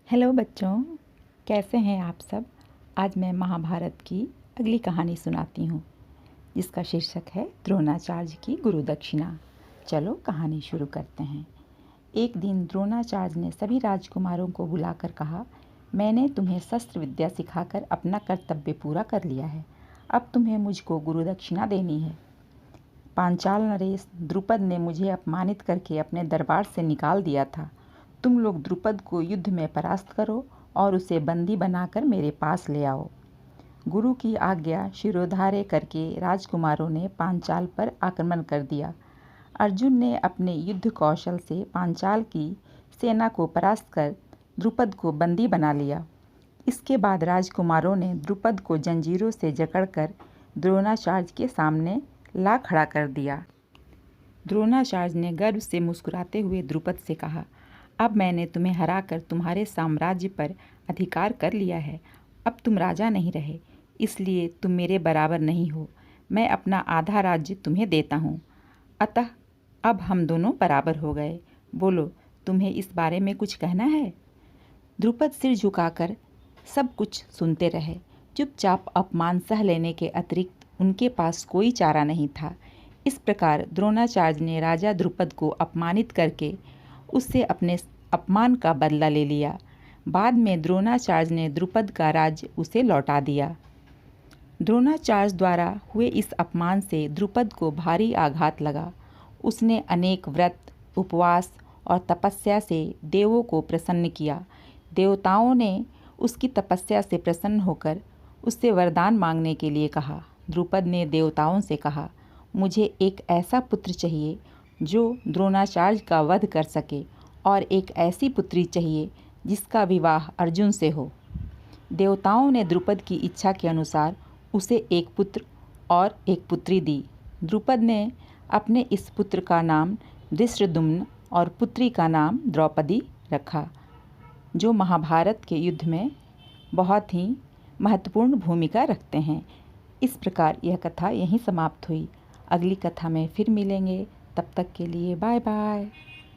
Hello बच्चों, कैसे हैं आप सब। आज मैं महाभारत की अगली कहानी सुनाती हूँ जिसका शीर्षक है द्रोणाचार्य की गुरु दक्षिणा। चलो कहानी शुरू करते हैं। एक दिन द्रोणाचार्य ने सभी राजकुमारों को बुलाकर कहा, मैंने तुम्हें शस्त्र विद्या सिखाकर अपना कर्तव्य पूरा कर लिया है। अब तुम्हें मुझको गुरु दक्षिणा देनी है। पांचाल नरेश द्रुपद ने मुझे अपमानित करके अपने दरबार से निकाल दिया था। तुम लोग द्रुपद को युद्ध में परास्त करो और उसे बंदी बनाकर मेरे पास ले आओ। गुरु की आज्ञा शिरोधार्य करके राजकुमारों ने पांचाल पर आक्रमण कर दिया। अर्जुन ने अपने युद्ध कौशल से पांचाल की सेना को परास्त कर द्रुपद को बंदी बना लिया। इसके बाद राजकुमारों ने द्रुपद को जंजीरों से जकड़कर द्रोणाचार्य के सामने ला खड़ा कर दिया। द्रोणाचार्य ने गर्व से मुस्कुराते हुए द्रुपद से कहा, अब मैंने तुम्हें हराकर तुम्हारे साम्राज्य पर अधिकार कर लिया है। अब तुम राजा नहीं रहे, इसलिए तुम मेरे बराबर नहीं हो। मैं अपना आधा राज्य तुम्हें देता हूँ। अतः अब हम दोनों बराबर हो गए। बोलो, तुम्हें इस बारे में कुछ कहना है? द्रुपद सिर झुकाकर सब कुछ सुनते रहे। चुपचाप अपमान सह लेने के अतिरिक्त उनके पास कोई चारा नहीं था। इस प्रकार द्रोणाचार्य ने राजा द्रुपद को अपमानित करके उससे अपने अपमान का बदला ले लिया। बाद में द्रोणाचार्य ने द्रुपद का राज्य उसे लौटा दिया। द्रोणाचार्य द्वारा हुए इस अपमान से द्रुपद को भारी आघात लगा। उसने अनेक व्रत, उपवास और तपस्या से देवों को प्रसन्न किया। देवताओं ने उसकी तपस्या से प्रसन्न होकर उससे वरदान मांगने के लिए कहा। द्रुपद ने देवताओं से कहा, मुझे एक ऐसा पुत्र चाहिए जो द्रोणाचार्य का वध कर सके और एक ऐसी पुत्री चाहिए जिसका विवाह अर्जुन से हो। देवताओं ने द्रुपद की इच्छा के अनुसार उसे एक पुत्र और एक पुत्री दी। द्रुपद ने अपने इस पुत्र का नाम धृष्टद्युम्न और पुत्री का नाम द्रौपदी रखा, जो महाभारत के युद्ध में बहुत ही महत्वपूर्ण भूमिका रखते हैं। इस प्रकार यह कथा यहीं समाप्त हुई। अगली कथा में फिर मिलेंगे। तब तक के लिए बाय बाय।